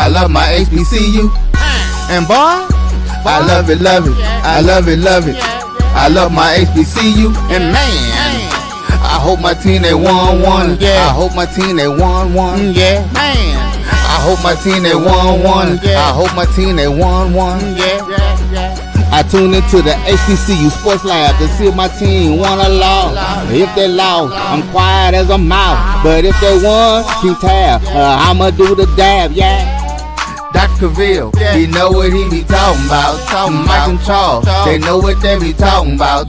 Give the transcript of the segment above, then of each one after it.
I love my HBCU. And boy, I love it, love it. I love it, love it. I love my HBCU. And man, I hope my team they won one. I hope my team they won one. Yeah, man. I hope my team they won one. I hope my team they won one. I tune into the HBCU Sports Lab to see if my team won or lost. If they lost, I'm quiet as a mouse. But if they won, keep tab. I'ma do the dab, yeah. Dr. Cavil, he know what he be talking about. Mike and Charles, they know what they be talking about.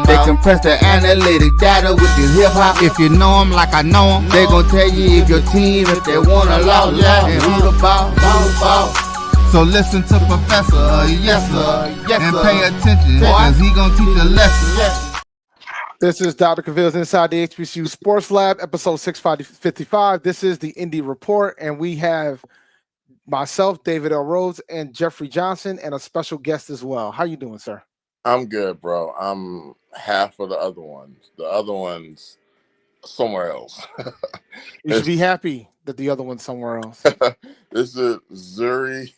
They compress the analytic data with the hip hop. If you know them like I know them, they gon' tell you if your team, if they won or lost, and who the ball. So listen to Professor, yes sir, and pay attention, cause he gon' teach a lesson. This is Dr. Cavill's Inside the HBCU Sports Lab, episode 655. This is the Indy Report, and we have myself, David L. Rhodes, and Jeffrey Johnson, and a special guest as well. How you doing, sir? I'm good, bro. I'm half of the other ones. The other one's somewhere else. You should be happy that the other one's somewhere else. This is Zuri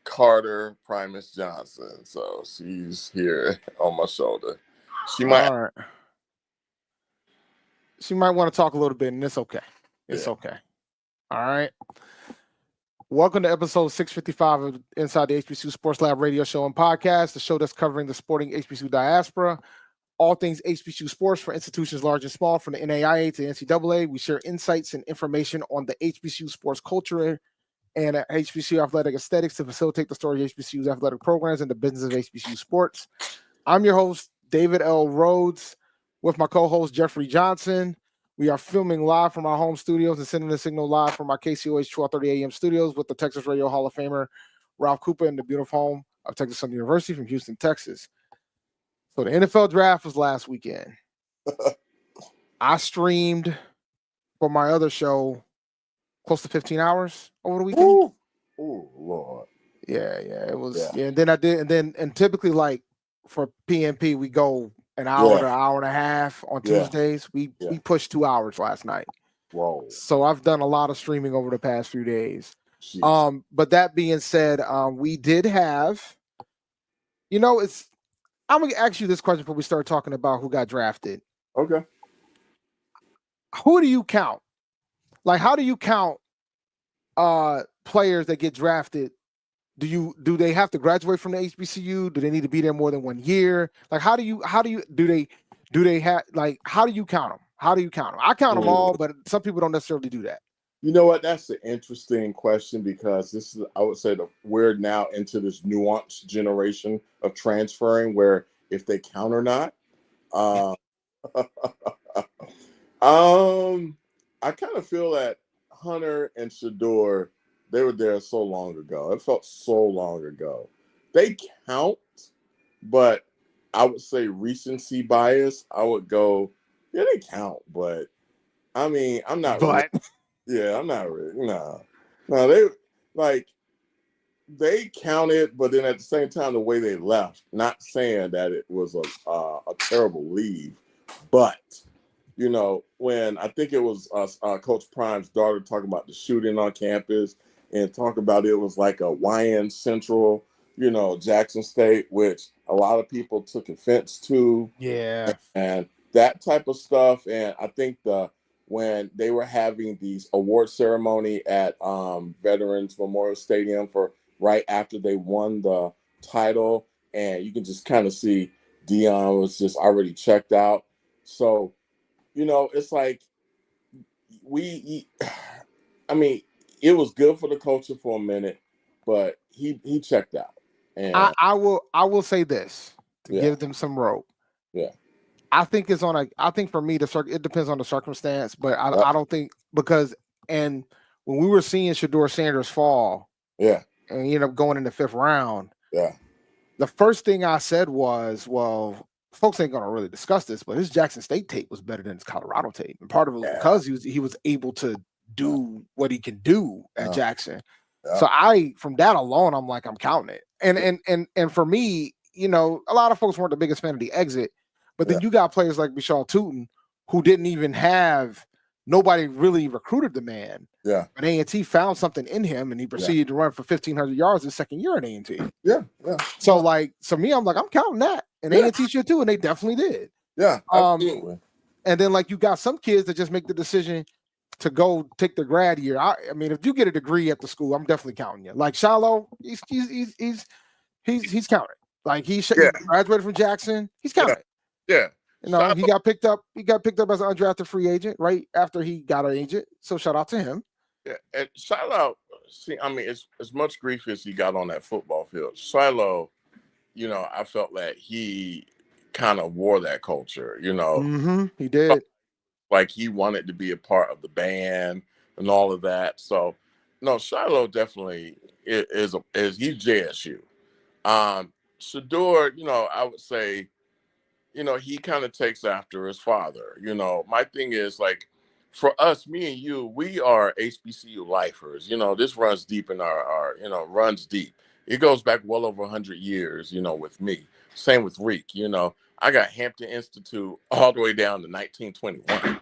Carter Primus Johnson. So she's here on my shoulder. She might want to talk a little bit, and it's okay. It's okay. All right. Welcome to episode 655 of Inside the HBCU Sports Lab radio show and podcast, the show that's covering the sporting HBCU diaspora, all things HBCU sports for institutions large and small, from the NAIA to the NCAA. We share insights and information on the HBCU sports culture and HBCU athletic aesthetics to facilitate the story of HBCU's athletic programs and the business of HBCU sports. I'm your host, David L. Rhodes, with my co-host, Jeffrey Johnson. We are filming live from our home studios and sending the signal live from our KCOH 1230 AM studios with the Texas Radio Hall of Famer, Ralph Cooper, in the beautiful home of Texas Southern University from Houston, Texas. So the NFL draft was last weekend. I streamed for my other show close to 15 hours over the weekend. Oh, Lord. Yeah, it was. Yeah, and then I did, and typically, like, for PNP, we go an hour to an hour and a half on Tuesdays. We pushed 2 hours last night. Whoa. So I've done a lot of streaming over the past few days. Jeez. But that being said, we did have, I'm gonna ask you this question before we start talking about who got drafted. Okay. Who do you count? Like, how do you count players that get drafted? Do they have to graduate from the HBCU? Do they need to be there more than 1 year? Like, how do you count them? How do you count them? I count them all, but some people don't necessarily do that. You know what? That's an interesting question, because this is, I would say, we're now into this nuanced generation of transferring where if they count or not. I kind of feel that Hunter and Shador, they were there so long ago. It felt so long ago. They count, but I would say recency bias. I would go, yeah, they count, but I mean, I'm not really. Yeah, I'm not really. No, they counted, but then at the same time, the way they left. Not saying that it was a terrible leave, but when I think it was Coach Prime's daughter talking about the shooting on campus and talk about it was like a YN Central, Jackson State, which a lot of people took offense to. Yeah. And that type of stuff. And I think when they were having these award ceremony at Veterans Memorial Stadium for right after they won the title, and you can just kind of see Dion was just already checked out. So, it's like it was good for the culture for a minute, but he checked out. And I will say this to give them some rope. Yeah. I think for me, it depends on the circumstance, but I don't think, and when we were seeing Shador Sanders fall, and he ended up going in the 5th round, the first thing I said was, well, folks ain't gonna really discuss this, but his Jackson State tape was better than his Colorado tape, and part of it was because he was able to do what he can do at Jackson. So from that alone, I'm like, I'm counting it, and for me, a lot of folks weren't the biggest fan of the exit. But then you got players like Bishal Tootin, who didn't even have nobody really recruited the man. Yeah. But A&T found something in him, and he proceeded to run for 1,500 yards his second year at A&T. Yeah. So like, me, I'm like, I'm counting that, and A&T should too, and they definitely did. Yeah, absolutely. And then like you got some kids that just make the decision to go take their grad year. I mean, if you get a degree at the school, I'm definitely counting you. Like Shiloh, he's counted. Like he graduated from Jackson, he's counted. Yeah. You know, he got picked up. He got picked up as an undrafted free agent right after he got an agent. So shout out to him. Yeah, and Shiloh. See, I mean, as much grief as he got on that football field, Shiloh, you know, I felt that he kind of wore that culture. You know, he did. Like he wanted to be a part of the band and all of that. So, no, Shiloh definitely is he's JSU. Shador, you know, I would say, you know, he kind of takes after his father. You know, my thing is like, for us, me and you, we are HBCU lifers. You know, this runs deep in our runs deep. It goes back well over 100 years, you know, with me. Same with Reek, you know. I got Hampton Institute all the way down to 1921.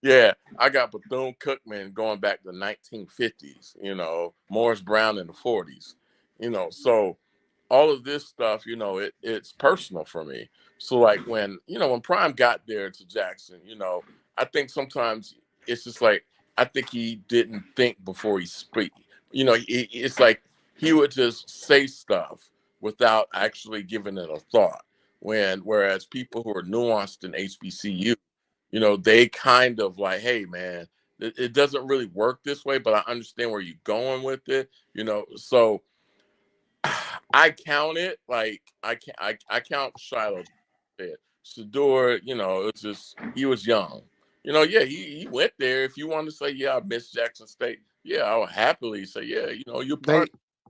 Yeah, I got Bethune-Cookman going back to the 1950s, you know, Morris Brown in the 40s, you know. So all of this stuff, you know, it's personal for me. So like when Prime got there to Jackson, you know, I think sometimes it's just like, I think he didn't think before he speak. You know, it's like he would just say stuff without actually giving it a thought. Whereas people who are nuanced in HBCU, you know, they kind of like, hey man, it doesn't really work this way, but I understand where you're going with it, you know. So I count it like I count Shiloh. Shador, you know, it's just he was young. You know, yeah, he went there. If you want to say, yeah, I miss Jackson State, yeah, I would happily say, yeah, you know, you're part.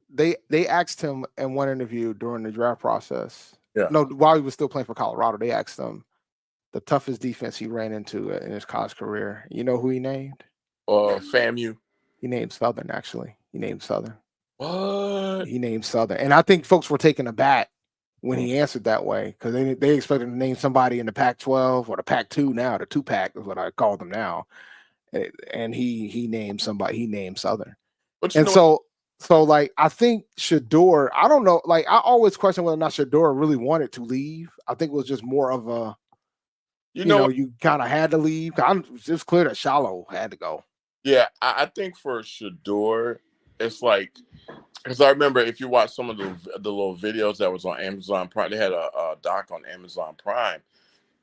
They asked him in one interview during the draft process. Yeah. No, while he was still playing for Colorado, they asked him the toughest defense he ran into in his college career. You know who he named? FAMU. He named Southern, actually. He named Southern. What? He named Southern. And I think folks were taken aback when he answered that way, because they expected to name somebody in the Pac-12 or the Pac-2 now. The 2-pack is what I call them now. And he named somebody. He named Southern. And so like, I think Shador, I don't know, like I always question whether or not Shador really wanted to leave. I think it was just more of a, you know, you kind of had to leave. It's just clear that Shiloh had to go. Yeah, I think for Shador, it's like, because I remember if you watch some of the little videos that was on Amazon Prime, they had a doc on Amazon Prime.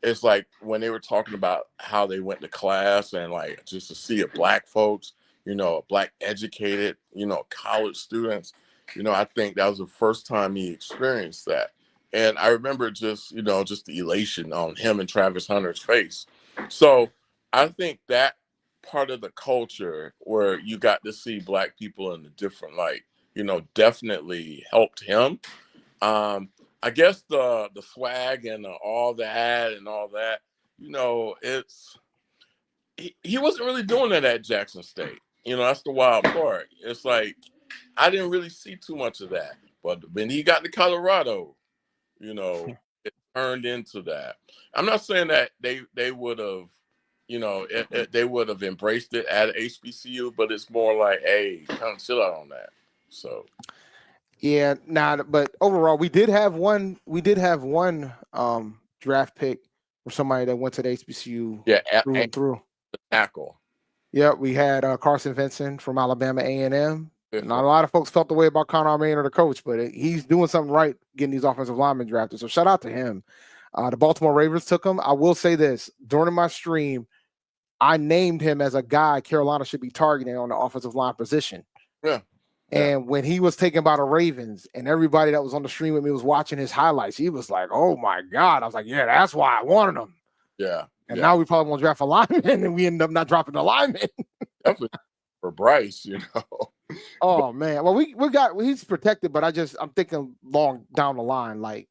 It's like when they were talking about how they went to class and like just to see a black folks, you know, black educated, you know, college students, you know, I think that was the first time he experienced that. And I remember just, you know, just the elation on him and Travis Hunter's face. So I think that part of the culture where you got to see black people in a different light, you know, definitely helped him. I guess the swag and all that, you know, he wasn't really doing that at Jackson State. You know, that's the wild part. It's like I didn't really see too much of that. But when he got to Colorado, you know, it turned into that. I'm not saying that they would have, you know, they would have embraced it at HBCU, but it's more like, hey, kind of chill out on that. So. Yeah, but overall, we did have one draft pick for somebody that went to the HBCU through and through. The tackle. Yeah, we had Carson Vincent from Alabama A&M. Not a lot of folks felt the way about Conor Maynard, the coach, but he's doing something right getting these offensive linemen drafted. So shout out to him. The Baltimore Ravens took him. I will say this, during my stream, I named him as a guy Carolina should be targeting on the offensive line position. Yeah. And when he was taken by the Ravens and everybody that was on the stream with me was watching his highlights, he was like, oh my God. I was like, yeah, that's why I wanted him. Yeah. And now we probably won't draft a lineman and we end up not dropping the lineman. Definitely for Bryce, you know. Oh man. Well, he's protected, but I'm thinking long down the line. Like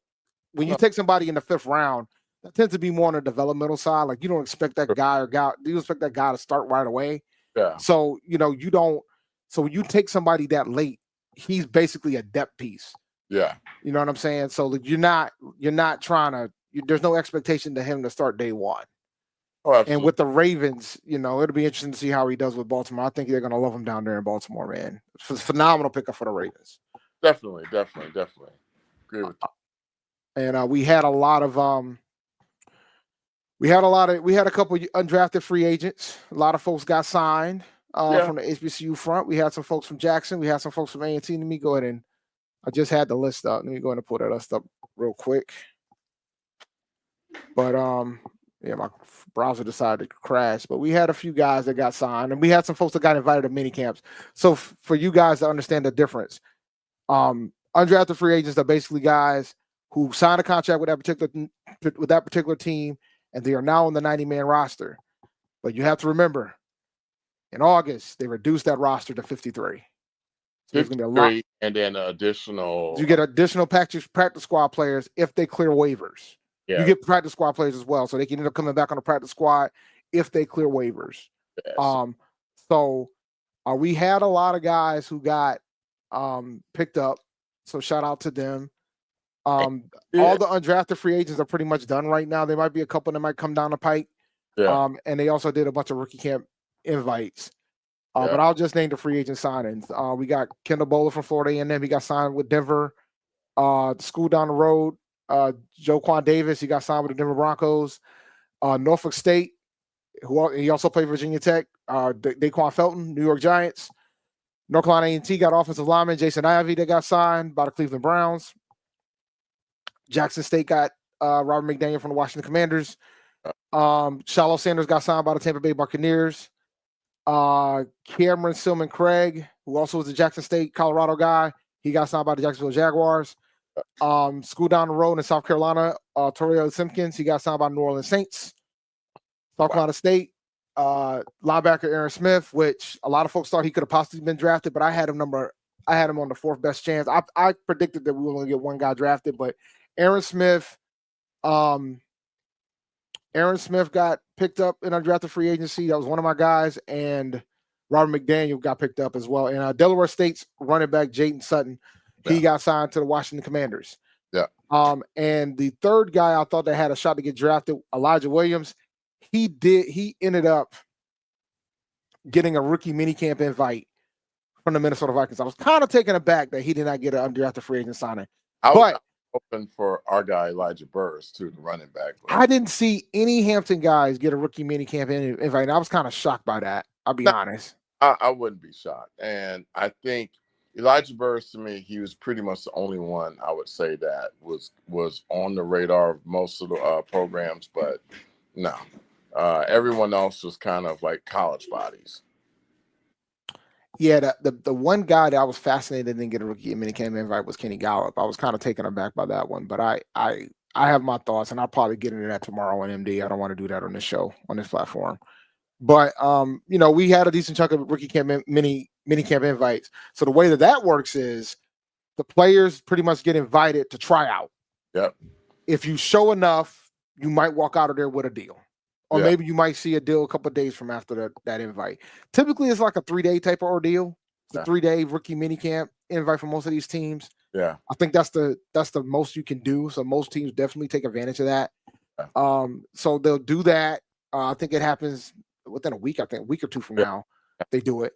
when you take somebody in the 5th round, that tends to be more on the developmental side. Like you don't expect that guy you expect that guy to start right away. Yeah. So, you know, so when you take somebody that late, he's basically a depth piece. Yeah. You know what I'm saying? So you're not trying to, there's no expectation to him to start day one. Oh, And absolutely. with the Ravens, it'll be interesting to see how he does with Baltimore. I think they're going to love him down there in Baltimore, man. It's a phenomenal pickup for the Ravens. Definitely. Agree with you. And we had a lot of we had a couple undrafted free agents. A lot of folks got signed from the HBCU front. We had some folks from Jackson. We had some folks from A&T. Let me go ahead and I just had the list up. Let me go ahead and pull that list up real quick. But my browser decided to crash. But we had a few guys that got signed, and we had some folks that got invited to mini camps. So for you guys to understand the difference, undrafted free agents are basically guys who signed a contract with that particular team, and they are now on the 90-man roster. But you have to remember, in August they reduced that roster to 53. So there's going to be a lot, and then additional. You get additional practice squad players if they clear waivers. Yeah. You get practice squad players as well, so they can end up coming back on the practice squad if they clear waivers. Yes. So we had a lot of guys who got picked up. So shout out to them. All the undrafted free agents are pretty much done right now. There might be a couple that might come down the pike. Yeah. And they also did a bunch of rookie camp invites. But I'll just name the free agent signings. We got Kendall Bowler from Florida A&M. He got signed with Denver. The school down the road, Joquan Davis, he got signed with the Denver Broncos. Norfolk State, he also played Virginia Tech. Daquan Felton, New York Giants. North Carolina A&T got offensive lineman Jason Ivey that got signed by the Cleveland Browns. Jackson State got Robert McDaniel from the Washington Commanders. Shallow Sanders got signed by the Tampa Bay Buccaneers. Cameron Silman Craig, who also was a Jackson State, Colorado guy, he got signed by the Jacksonville Jaguars. School down the road in South Carolina, Torrey Simpkins, he got signed by New Orleans Saints. South Carolina State, linebacker Aaron Smith, which a lot of folks thought he could have possibly been drafted, but I had him on the fourth best chance. I predicted that we were going to get one guy drafted, but Aaron Smith got picked up in undrafted free agency. That was one of my guys, and Robert McDaniel got picked up as well. And Delaware State's running back Jaden Sutton, he got signed to the Washington Commanders. Yeah. And the third guy I thought that had a shot to get drafted, Elijah Williams, he ended up getting a rookie minicamp invite from the Minnesota Vikings. I was kind of taken aback that he did not get an undrafted free agent signing. But open for our guy Elijah Burris too, the running back. I didn't see any Hampton guys get a rookie minicamp invite. And I was kind of shocked by that. I'll be honest. I wouldn't be shocked. And I think Elijah Burris, to me, he was pretty much the only one I would say that was on the radar of most of the programs, but no. Everyone else was kind of like college bodies. Yeah, the one guy that I was fascinated didn't get a rookie minicamp invite was Kenny Gallup. I was kind of taken aback by that one, but I have my thoughts, and I'll probably get into that tomorrow on MD. I don't want to do that on this show, on this platform. But we had a decent chunk of rookie camp minicamp invites. So the way that works is the players pretty much get invited to try out. Yep. If you show enough, you might walk out of there with a deal. Or maybe you might see a deal a couple of days from after that invite. Typically, it's like a 3-day type of ordeal. It's a 3-day rookie minicamp invite for most of these teams. Yeah. I think that's the most you can do. So most teams definitely take advantage of that. Yeah. So they'll do that. I think it happens within a week. I think a week or two from now they do it.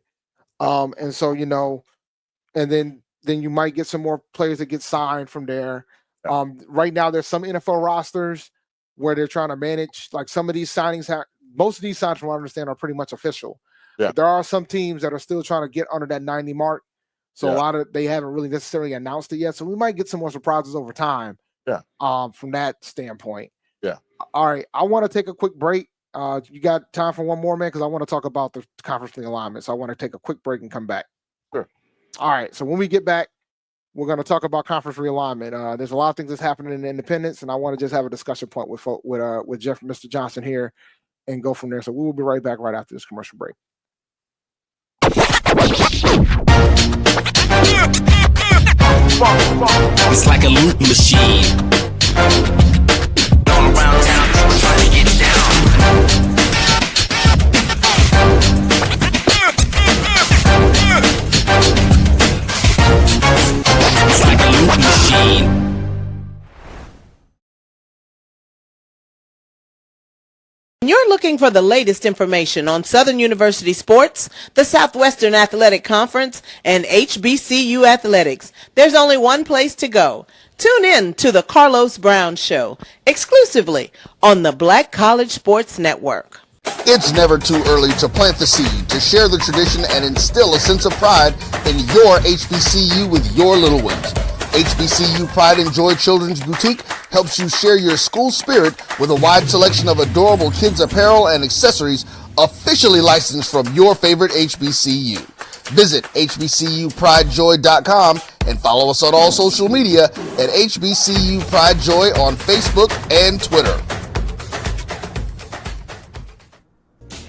And so and then you might get some more players that get signed from there. Yeah. Right now, there's some NFL rosters where they're trying to manage, like some of these signings, most of these signings, from what I understand, are pretty much official. Yeah. But there are some teams that are still trying to get under that 90 mark. So a lot of they haven't really necessarily announced it yet. So we might get some more surprises over time. Yeah. From that standpoint. Yeah. All right. I want to take a quick break. You got time for one more, man? Because I want to talk about the conference realignment. So I want to take a quick break and come back. Sure. All right. So when we get back, we're going to talk about conference realignment. There's a lot of things that's happening in Independence, and I want to just have a discussion point with Jeff, Mr. Johnson here, and go from there. So we will be right back right after this commercial break. It's like a loop machine. Going around town, trying to get down. It's like a loop machine. When you're looking looking for the latest information on Southern University sports, the Southwestern Athletic Conference, and HBCU athletics, there's only one place to go. Tune in to the Carlos Brown Show, exclusively on the Black College Sports Network. It's never too early to plant the seed, to share the tradition, and instill a sense of pride in your HBCU with your little ones. HBCU Pride and Joy Children's Boutique helps you share your school spirit with a wide selection of adorable kids apparel and accessories officially licensed from your favorite HBCU. Visit hbcupridejoy.com and follow us on all social media at HBCU Pride Joy on Facebook and Twitter.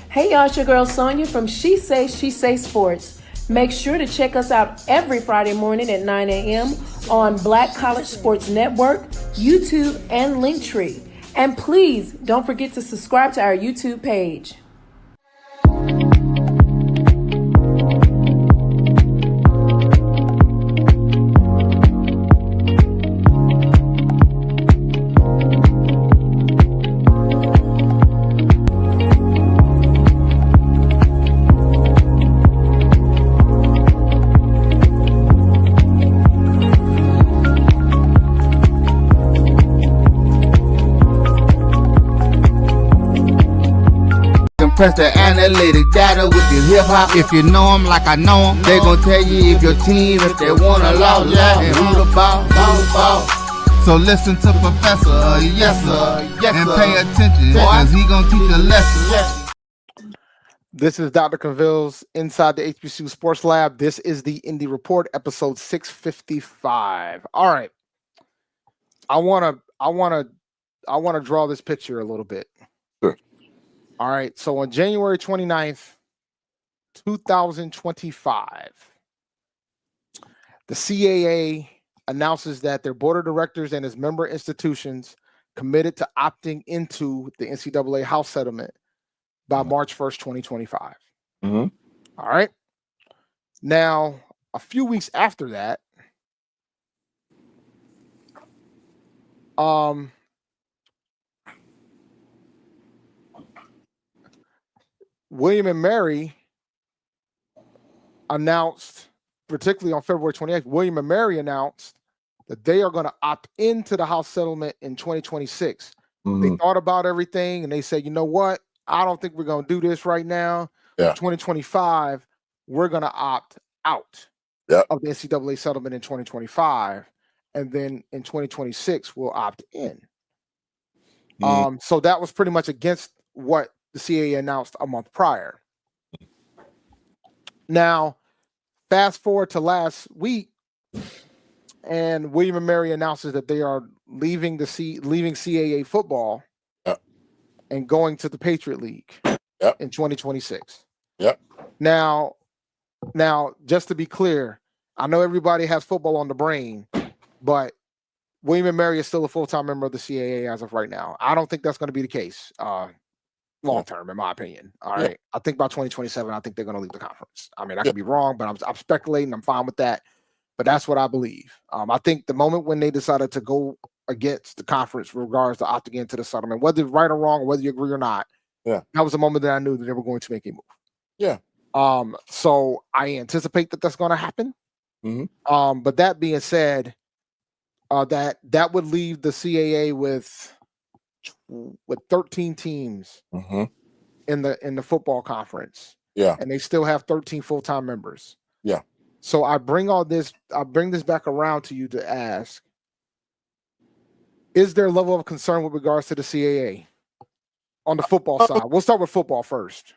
Hey y'all, it's your girl Sonia from She Say Sports. Make sure to check us out every Friday morning at 9 a.m. on Black College Sports Network, YouTube, and Linktree. And please don't forget to subscribe to our YouTube page. Press the analytic data with your hip hop. If you know them like I know them, they gon' tell you if your team, if they wanna lose, and who the ball. So listen to Professor, yes sir, and pay attention, cause he gon' teach a lesson. This is Dr. Cavil's Inside the HBCU Sports Lab. This is the Indy Report, episode 655. All right. I wanna draw this picture a little bit. Sure. All right, so on January 29th, 2025, the CAA announces that their board of directors and its member institutions committed to opting into the NCAA house settlement by March 1st, 2025. Mm-hmm. All right. Now, a few weeks after that, William and Mary announced, particularly on February 28th, William and Mary announced that they are going to opt into the house settlement in 2026. Mm-hmm. They thought about everything and they said, you know what? I don't think we're going to do this right now. Yeah. 2025, we're going to opt out of the NCAA settlement in 2025. And then in 2026, we'll opt in. So that was pretty much against what the CAA announced a month prior. Now, fast forward to last week, and William and Mary announces that they are leaving CAA football and going to the Patriot League in 2026. Now, just to be clear, I know everybody has football on the brain, but William and Mary is still a full-time member of the CAA as of right now. I don't think that's going to be the case long term, in my opinion. All right. I think by 2027, I think they're going to leave the conference. I mean, I could be wrong, but I'm speculating. I'm fine with that. But that's what I believe. I think the moment when they decided to go against the conference with regards to opting into the settlement, whether it's right or wrong, or whether you agree or not, that was the moment that I knew that they were going to make a move. So I anticipate that that's going to happen. Mm-hmm. But that being said, that would leave the CAA with 13 teams in the football conference. And they still have 13 full-time members. So I bring this back around to you to ask, is there a level of concern with regards to the CAA on the football side? We'll start with football first.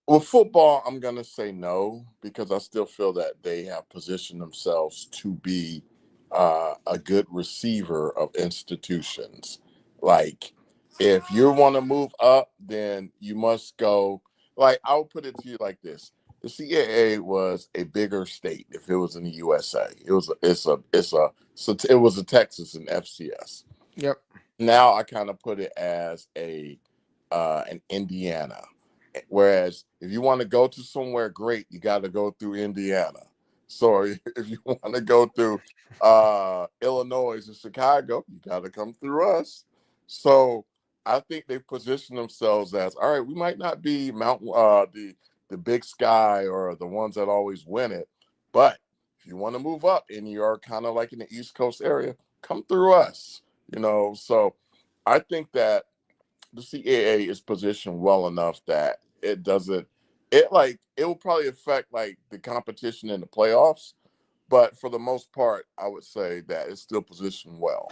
Well, football, I'm going to say no, because I still feel that they have positioned themselves to be a good receiver of institutions. Like, if you want to move up, then you must go. Like, I'll put it to you like this: the CAA was a bigger state if it was in the USA. It was a Texas and FCS. Now I kind of put it as an Indiana. Whereas if you want to go to somewhere great, you got to go through Indiana. So if you want to go through Illinois and Chicago, you got to come through us. So I think they position themselves as, all right, we might not be Mountain the Big Sky or the ones that always win it, but if you want to move up and you're kind of like in the East Coast area, come through us. So I think that the CAA is positioned well enough that it doesn't it will probably affect like the competition in the playoffs, but for the most part, I would say that it's still positioned well.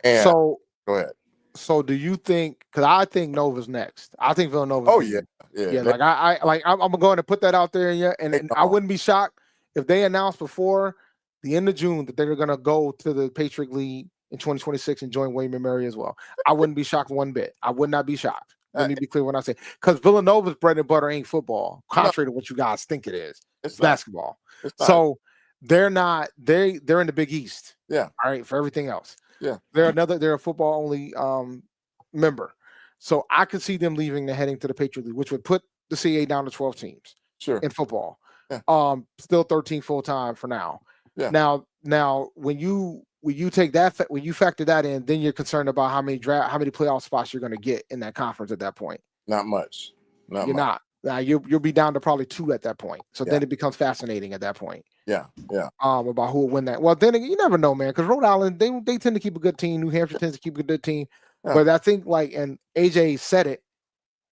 And So go ahead. So do you think? Because I think Nova's next. I think Villanova's. Oh yeah, yeah. Like I'm going to put that out there. Yeah, and I wouldn't be shocked if they announced before the end of June that they're going to go to the Patriot League in 2026 and join William & Mary as well. I wouldn't be shocked one bit. I would not be shocked. Let me be clear when I say, because Villanova's bread and butter ain't football, contrary to what you guys think it is. It's basketball. So they're not. They're in the Big East. Yeah. All right. For everything else. Yeah. They're a football only member. So I could see them leaving and heading to the Patriot League, which would put the CAA down to 12 teams in football. Yeah. Still 13 full time for now. Yeah. Now when you take that, when you factor that in, then you're concerned about how many playoff spots you're going to get in that conference at that point. Not much. You're not. Now you'll be down to probably 2 at that point. So then it becomes fascinating at that point. Yeah. About who will win that. Well, then you never know, man, because Rhode Island, they tend to keep a good team. New Hampshire tends to keep a good team. Yeah. But I think, and AJ said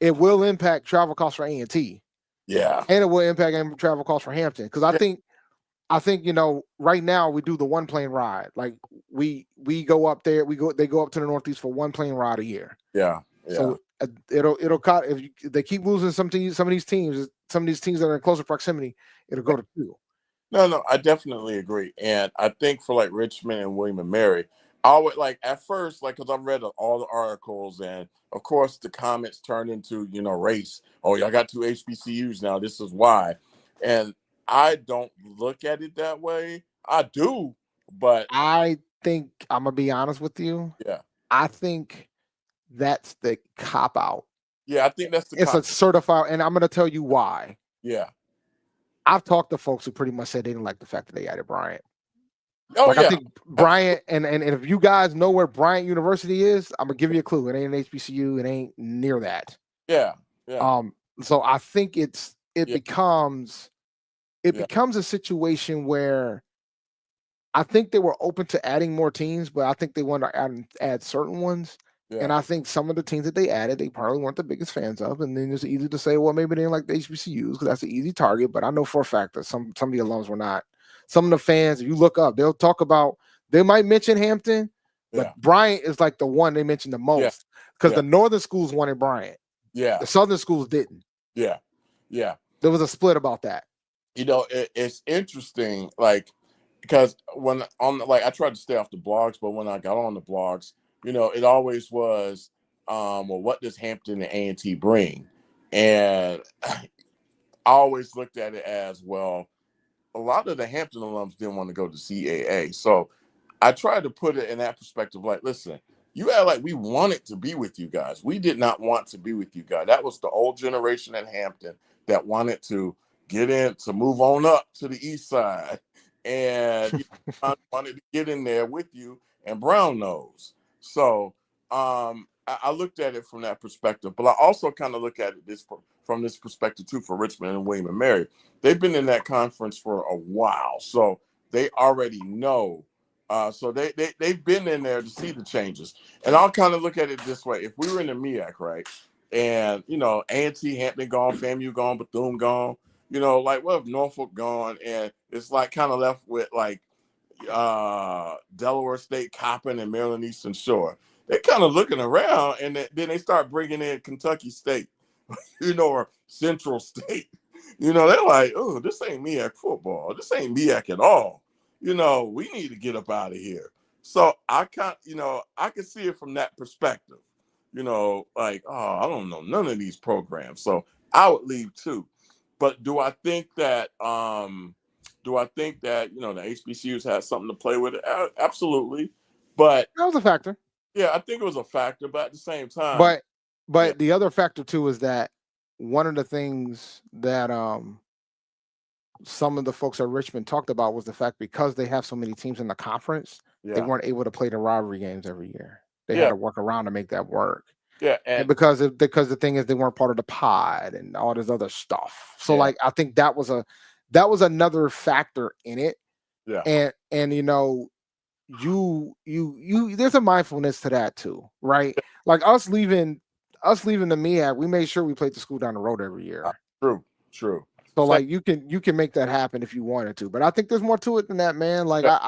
it will impact travel costs for A&T. Yeah. And it will impact travel costs for Hampton. Because I think, right now we do the one plane ride. Like we go up there, they go up to the Northeast for one plane ride a year. Yeah. So it'll cut if they keep losing some of these teams that are in closer proximity, it'll go to 2. No, I definitely agree. And I think for like Richmond and William & Mary, I would at first, because I've read all the articles, and of course the comments turned into, race. Oh, y'all got 2 HBCUs now. This is why. And I don't look at it that way. I do, but I think I'm gonna be honest with you. Yeah. I think that's the cop out. Yeah, I think that's it's a certified, and I'm gonna tell you why. Yeah. I've talked to folks who pretty much said they didn't like the fact that they added Bryant. Oh, yeah. I think Bryant, and if you guys know where Bryant University is, I'm gonna give you a clue. It ain't an HBCU. It ain't near that. Yeah. So I think it becomes a situation where I think they were open to adding more teams, but I think they want to add certain ones. Yeah. And I think some of the teams that they added, they probably weren't the biggest fans of. And then it's easy to say, well, maybe they didn't like the HBCUs because that's an easy target. But I know for a fact that some of the alums were not. Some of the fans, if you look up, they'll talk about, they might mention Hampton, but Bryant is like the one they mention the most because the northern schools wanted Bryant. Yeah. The southern schools didn't. Yeah. There was a split about that. It's interesting, because when I tried to stay off the blogs, but when I got on the blogs, it always was, well, what does Hampton and A&T bring? And I always looked at it as, well, a lot of the Hampton alums didn't want to go to CAA. So I tried to put it in that perspective, listen, you act like we wanted to be with you guys. We did not want to be with you guys. That was the old generation in Hampton that wanted to get in, to move on up to the east side. And I wanted to get in there with you and Brown knows. So I looked at it from that perspective, but I also kind of look at it from this perspective too for Richmond and William & Mary. They've been in that conference for a while, so they already know. So they've been in there to see the changes. And I'll kind of look at it this way. If we were in the MEAC, right, and, A&T, Hampton gone, FAMU gone, Bethune gone, what if Norfolk gone, and it's kind of left with Delaware State, Coppin, and Maryland Eastern Shore. They're kind of looking around, and then they start bringing in Kentucky State, or Central State. They're like, oh, this ain't MEAC football. This ain't MEAC at all. We need to get up out of here. So I can see it from that perspective. Oh, I don't know none of these programs, so I would leave too. But do I think that the HBCUs had something to play with it? Absolutely. But that was a factor. Yeah, I think it was a factor, but at the same time. But the other factor too is that one of the things that some of the folks at Richmond talked about was the fact because they have so many teams in the conference, they weren't able to play the rivalry games every year. They had to work around to make that work. Yeah, and and because the thing is they weren't part of the pod and all this other stuff. So yeah, like I think that was another factor in it. yeah, And you there's a mindfulness to that too, right? Like us leaving the MEAC, we made sure we played the school down the road every uh, year. true, true. So Same like you can make that happen if you wanted to. But I think there's more to it than that, man. Like yeah,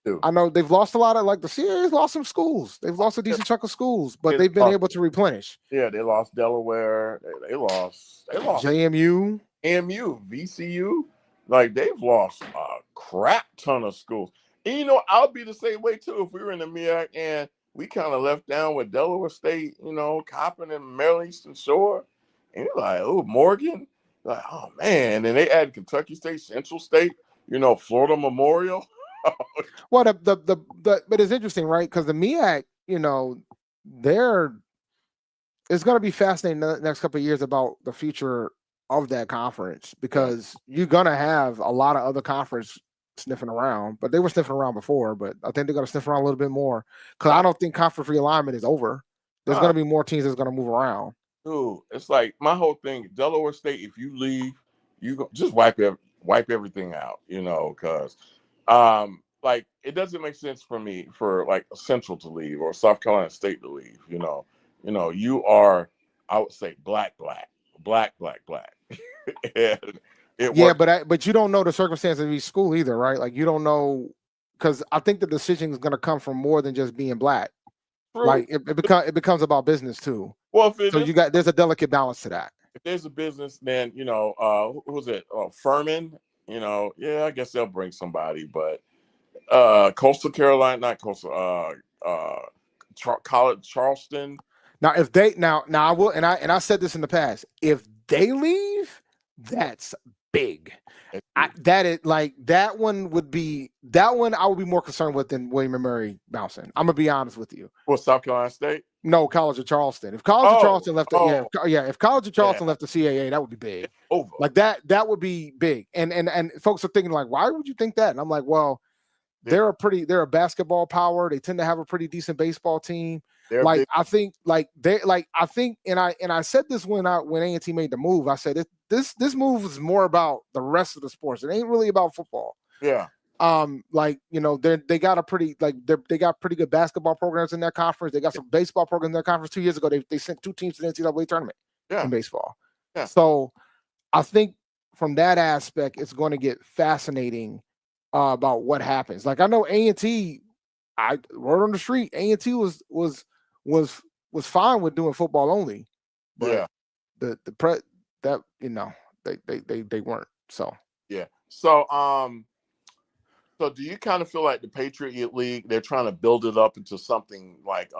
too. I know they've lost a lot of, like, the CAA's lost some schools. They've lost a decent chunk of schools, but They they've been lost, able to replenish. yeah, they lost Delaware. They lost JMU. MU, VCU. Like they've lost a crap ton of schools. And I'll be the same way too if we were in the MEAC and we kind of left down with Delaware State, Coppin and Maryland Eastern Shore. And you're like, oh, Morgan. Like, oh man. And they add Kentucky State, Central State, Florida Memorial. Well, but it's interesting, right? Because the MEAC, it's going to be fascinating the next couple of years about the future of that conference, because you're going to have a lot of other conference sniffing around, but they were sniffing around before, but I think they're going to sniff around a little bit more, because I don't think conference realignment is over. There's going to be more teams that's going to move around. Dude, it's like my whole thing, Delaware State, if you leave, just wipe everything out, because like it doesn't make sense for me for like Central to leave or South Carolina State to leave, you are, I would say, black. And but you don't know the circumstances of each school either, right? Like you don't know, because I think the decision is going to come from more than just being black. true. Like it becomes about business too. Well, There's a delicate balance to that. if there's a business, then who was it? Furman. I guess they'll bring somebody, but Coastal Carolina, not Coastal, College Charleston. Now, if they now I will, and I said this in the past, if they leave, that's big. That one I would be more concerned with than William and Mary bouncing. I'm gonna be honest with you. Well, South Carolina State. No, College of Charleston. If College of Charleston left, if College of Charleston left the CAA, that would be big. Over. Like that would be big. And folks are thinking like, why would you think that? And I'm like, well, they're a basketball power. They tend to have a pretty decent baseball team. I think, and I said this when A&T made the move. I said this move is more about the rest of the sports. It ain't really about football. Yeah. They got pretty good basketball programs in their conference. They got some baseball programs in their conference. 2 years ago, they sent 2 teams to the NCAA tournament in baseball. Yeah. So I think from that aspect, it's going to get fascinating about what happens. Like I know A&T, I word on the street, A&T was fine with doing football only, but they weren't. So yeah. So do you kind of feel like the Patriot League, they're trying to build it up into something like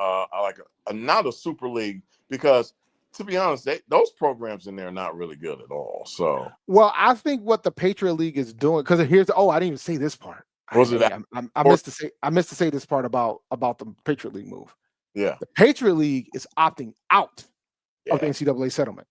not a super league, because to be honest, those programs in there are not really good at all. So I think what the Patriot League is doing, because I didn't even say this part. I missed to say this part about the Patriot League move. Yeah. The Patriot League is opting out of the NCAA settlement.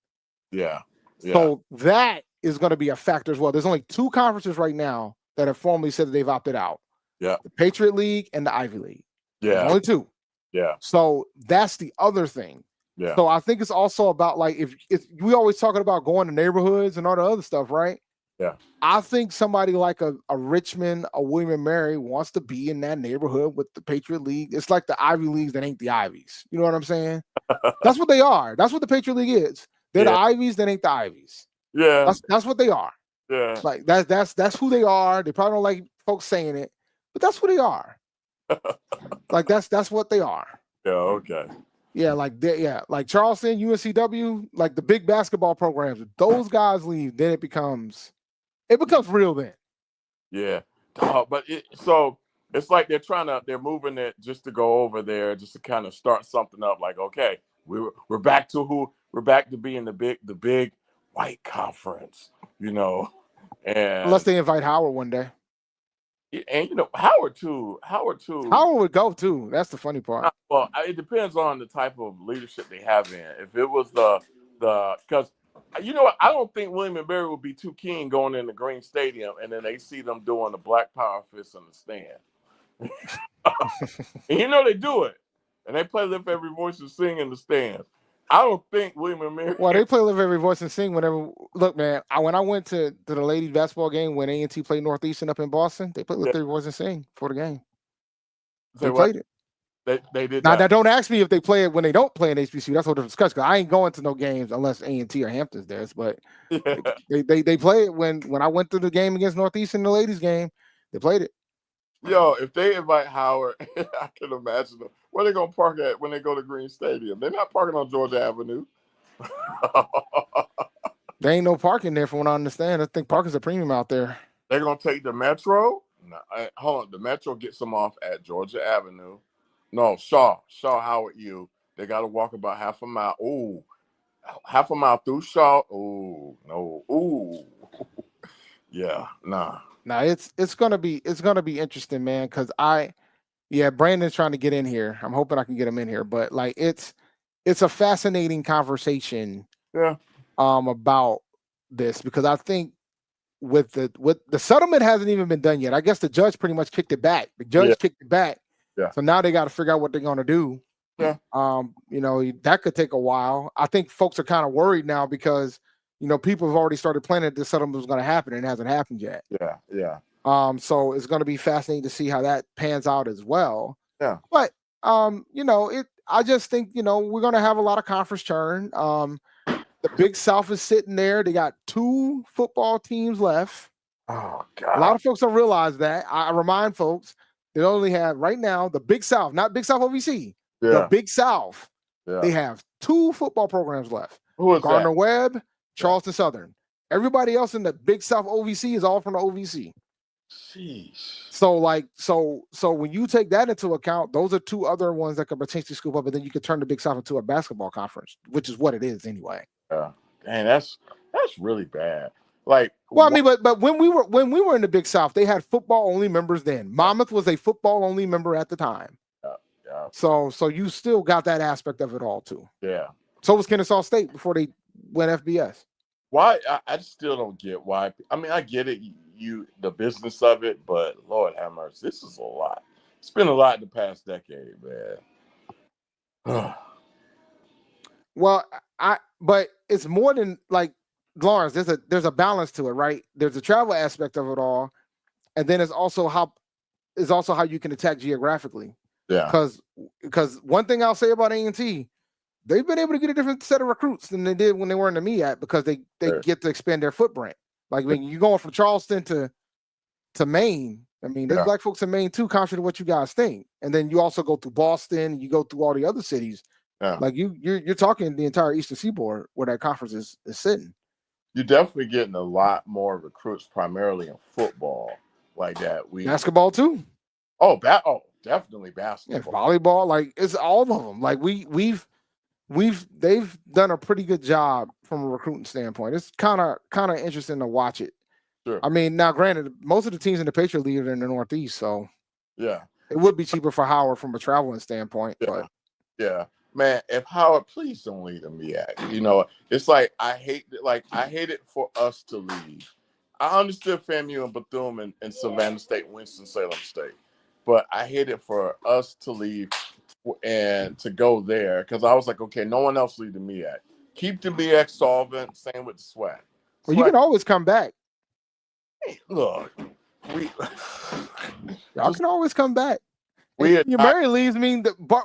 Yeah. So that is going to be a factor as well. There's only 2 conferences right now that have formally said that they've opted out. Yeah. The Patriot League and the Ivy League. Yeah. Only 2. Yeah. So that's the other thing. Yeah. So I think it's also about, like, if we always talking about going to neighborhoods and all the other stuff, right? Yeah. I think somebody like a Richmond, a William and Mary wants to be in that neighborhood with the Patriot League. It's like the Ivy Leagues that ain't the Ivies. You know what I'm saying? That's what they are. That's what the Patriot League is. They're the Ivies that ain't the Ivies. Yeah. That's what they are. Yeah. Like that's who they are. They probably don't like folks saying it, but that's who they are. Like that's what they are. Yeah. Okay. Yeah, like Charleston, UNCW, like the big basketball programs. If those guys leave, then it becomes real then. Yeah. But so it's like they're moving it just to go over there, just to kind of start something up. Like, okay, we're back to being the big white conference, and unless they invite Howard one day. And Howard too. Howard would go too. That's the funny part. Well, it depends on the type of leadership they have in. If it was because I don't think William and Mary would be too keen going in the Green Stadium and then they see them doing the Black Power fist in the stand. And they do it. and they play Lift Every Voice and Sing in the stands. I don't think William and Mary. Well, they play Lift Every Voice and Sing whenever. Look, man, when I went to the ladies basketball game when A&T played Northeastern up in Boston, they played Lift Every Voice and Sing for the game. They played it. They did now, that. Now, don't ask me if they play it when they don't play in HBCU. That's what the discussion. Because I ain't going to no games unless A&T or Hampton's there. But they play it when I went to the game against Northeastern, the ladies game. They played it. Yo, if they invite Howard, I can imagine them. Where they gonna park at when they go to Green Stadium? They're not parking on Georgia Avenue. There ain't no parking there, from what I understand. I think parking's a premium out there. They're gonna take the Metro. No, hold on, the Metro gets them off at Georgia Avenue. No, Shaw Howard U. They got to walk about half a mile. Ooh, half a mile through Shaw. Ooh, no. Ooh, yeah, nah. Now it's gonna be interesting, man. Because Brandon's trying to get in here. I'm hoping I can get him in here. But like it's a fascinating conversation. Yeah. About this, because I think with the settlement hasn't even been done yet. I guess the judge pretty much kicked it back. The judge kicked it back. Yeah. So now they got to figure out what they're gonna do. Yeah. That could take a while. I think folks are kind of worried now because people have already started planning that the settlement was going to happen and it hasn't happened yet. Yeah. So it's going to be fascinating to see how that pans out as well. Yeah. But I just think we're going to have a lot of conference churn. The Big South is sitting there. They got 2 football teams left. Oh God. A lot of folks don't realize that. I remind folks they only have right now the Big South, not Big South OVC. Yeah. The Big South. Yeah. They have 2 football programs left. Who is Gardner that? Webb, Charleston Southern. Everybody else in the Big South OVC is all from the OVC. Sheesh. So when you take that into account, those are 2 other ones that could potentially scoop up, and then you could turn the Big South into a basketball conference, which is what it is anyway. Yeah. Dang, that's really bad. Like, well, I mean, but when we were in the Big South, they had football only members then. Monmouth was a football only member at the time. Yeah. So you still got that aspect of it all too. Yeah. So was Kennesaw State before they went FBS. Why? I still don't get why. I mean, I get it, the business of it, but Lord have mercy, this is a lot. It's been a lot in the past decade, man. Well, but it's more than like Lawrence. There's a balance to it, right? There's a travel aspect of it all, and then it's also how you can attack geographically. Yeah. Because one thing I'll say about A&T, they've been able to get a different set of recruits than they did when they were in the MEAC because they get to expand their footprint. Like when you're going from Charleston to Maine, I mean, there's black folks in Maine too, contrary to what you guys think. And then you also go through Boston, you go through all the other cities. Yeah. Like you're talking the entire Eastern Seaboard where that conference is sitting. You're definitely getting a lot more recruits, primarily in football, like that. Basketball too. Oh, definitely basketball. Yeah, volleyball, like it's all of them. Like they've done a pretty good job from a recruiting standpoint. It's kind of interesting to watch it. Sure. I mean, now granted, most of the teams in the Patriot League are in the Northeast, so yeah, it would be cheaper for Howard from a traveling standpoint. Yeah. But yeah, man, if Howard, please don't leave the MEAC. It's like I hate it for us to leave. I understood FAMU and Bethune and Savannah State, Winston-Salem State, but I hate it for us to leave and to go there because I was like, okay, no one else leave the MEAC. Keep the MEAC solvent. Same with the SWAC. Well, you can always come back. Hey, look, y'all can always come back. Your Mary leaves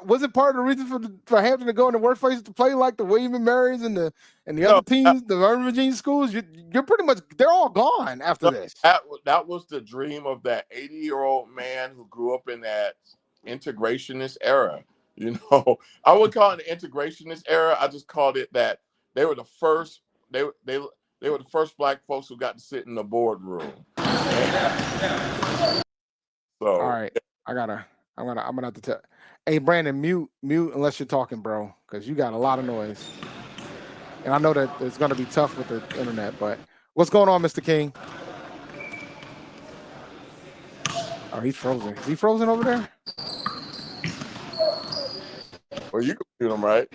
was it part of the reason for Hampton to go in the worst places to play like the William and Marys and the other teams, the Northern Virginia schools? You're pretty much they're all gone after this. That was the dream of that 80-year-old man who grew up in that integrationist era. I would call it the integrationist era. I just called it that they were the first. They were the first black folks who got to sit in the boardroom. So all right, I'm gonna have to tell. Hey, Brandon, mute unless you're talking, bro, because you got a lot of noise. And I know that it's gonna be tough with the internet, but what's going on, Mr. King? Oh, he's frozen. Is he frozen over there? Well, you can do them, right?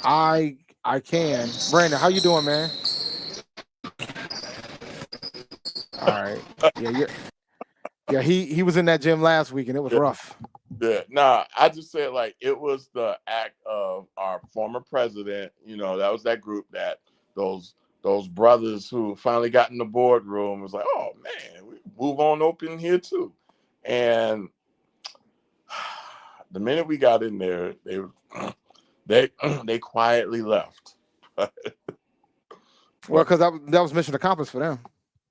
I can. Brandon, how you doing, man? All right. Yeah, he was in that gym last week and it was rough. Yeah, nah, I just said like it was the act of our former president. That was that group that those brothers who finally got in the boardroom was like, oh man, we move on open here too. And the minute we got in there, they they quietly left. Well, But because that was mission accomplished for them.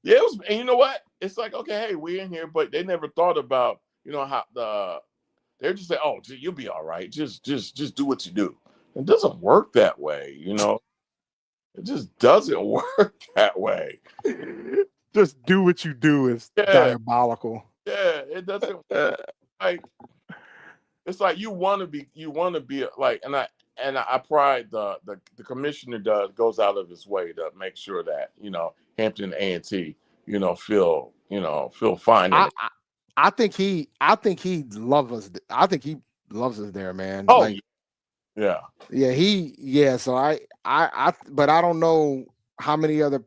yeah, it was, and you know what? It's like, okay, hey, we're in here, but they never thought about, how they're just say, oh, you'll be all right. Just do what you do. It doesn't work that way. It just doesn't work that way. Just do what you do is Yeah, diabolical. yeah, it doesn't like. It's like you want to be like, and I pride the commissioner goes out of his way to make sure that Hampton A&T feel fine in it. I think he loves us. I think he loves us there, man. Oh Like, yeah. So but I don't know how many other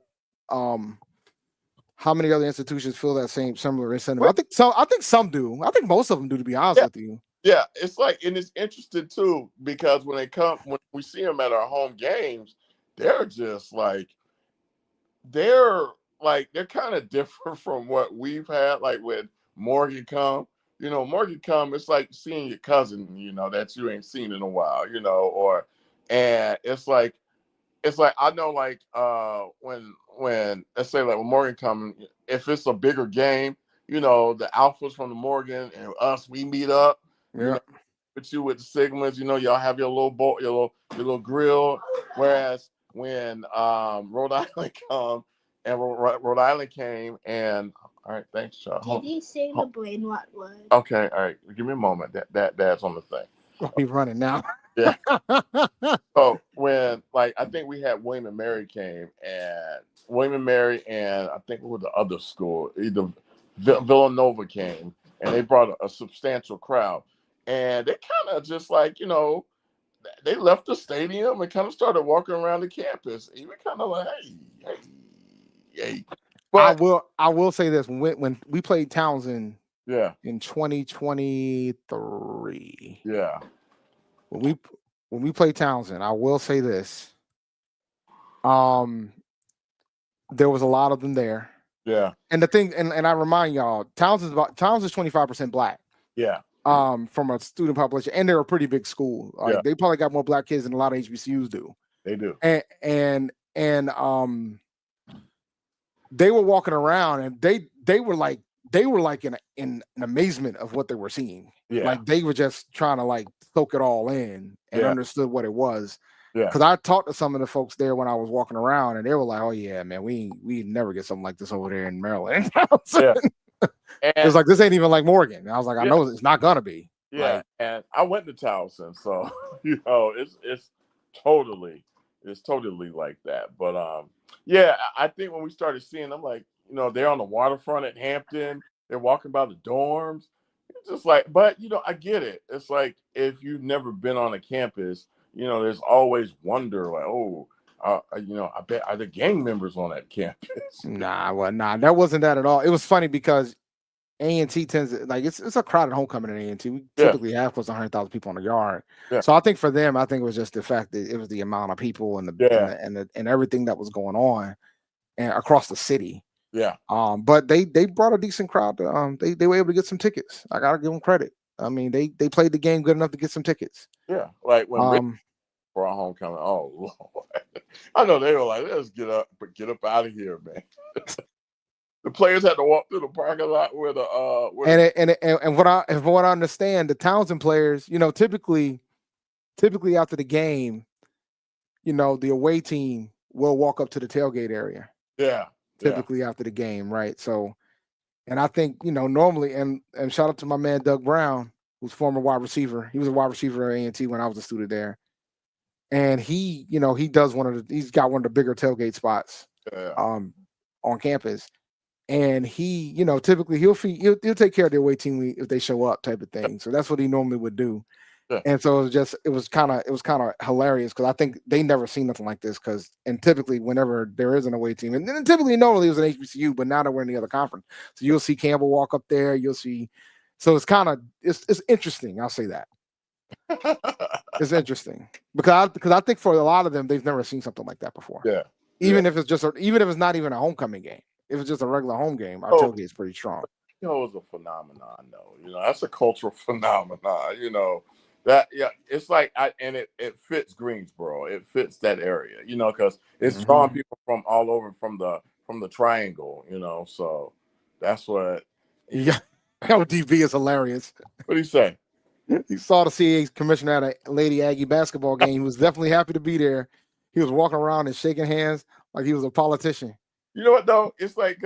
institutions feel that similar incentive. I think some do. I think most of them do, to be honest with you. Yeah, it's like, and it's interesting too, because when we see them at our home games, they're just like, they're kind of different from what we've had. Like when Morgan come, it's like seeing your cousin, that you ain't seen in a while, and it's like I know, like when let's say like when Morgan come, if it's a bigger game, the alphas from the Morgan and us, we meet up. Yeah. With you with the Sigmas, y'all have your little boat, your little grill. Whereas when Rhode Island come and Rhode Island came, and all right, thanks, Charles. Did he say the brain what word? Okay, all right, give me a moment. That's on the thing. Oh, he's running now. Yeah. So when I think we had William and Mary came, and William and Mary, and I think what was the other school, either Villanova came, and they brought a substantial crowd. And they kind of just they left the stadium and kind of started walking around the campus. Even kind of like, hey. But I will say this: when we played Townsend, in 2023, when we played Townsend, I will say this: there was a lot of them there. Yeah. And the thing, and I remind y'all, Townsend's 25% black. Yeah. From a student population, and they're a pretty big school. They probably got more black kids than a lot of HBCUs do. They do. And they were walking around, and they were like in amazement of what they were seeing. Yeah. Like they were just trying to soak it all in and understood what it was. Yeah. Because I talked to some of the folks there when I was walking around, and they were like, "Oh yeah, man, we never get something like this over there in Maryland." Yeah. It was like, this ain't even like Morgan. And I was like, I know it's not gonna be. Yeah, and I went to Towson, so it's totally like that. But I think when we started seeing them, like, they're on the waterfront at Hampton, they're walking by the dorms. It's just like, but I get it. It's like if you've never been on a campus, there's always wonder, like, I bet are the gang members on that campus? Nah, that wasn't that at all. It was funny because A&T tends to, it's a crowded homecoming at A&T. We typically have close to 100,000 people in the yard. Yeah. So I think for them, it was just the fact that it was the amount of people and and everything that was going on and across the city. Yeah. But they brought a decent crowd. They were able to get some tickets. I gotta give them credit. I mean, they played the game good enough to get some tickets. Yeah, like when for our homecoming. Oh Lord, I know they were like, let's get up out of here, man. The players had to walk through the parking lot where and what I understand, the Townsend players, typically after the game, the away team will walk up to the tailgate area. Yeah. Typically after the game, right? So, and I think normally, and shout out to my man Doug Brown, who's former wide receiver. He was a wide receiver at A&T when I was a student there, and he does he's got one of the bigger tailgate spots on campus. And he, typically he'll take care of the away team if they show up, type of thing. So that's what he normally would do. Yeah. And so it was kind of hilarious because I think they never seen nothing like this. And typically whenever there is an away team, and then typically normally it was an HBCU, but now that we're in the other conference, so you'll see Campbell walk up there, you'll see So it's kind of it's interesting. I'll say that. It's interesting because I think for a lot of them they've never seen something like that before. Yeah. Even if it's just even if it's not even a homecoming game, if it's just a regular home game, our tailgate is pretty strong. You know, it's a phenomenon, though. You know, that's a cultural phenomenon. You know, that it's like and it fits Greensboro. It fits that area. You know, because it's drawing people from all over from the triangle. You know, so that's what. Yeah, DB is hilarious. What do you say? He saw the CAA commissioner at a Lady Aggie basketball game. He was definitely happy to be there. He was walking around and shaking hands like he was a politician. You know what though? It's like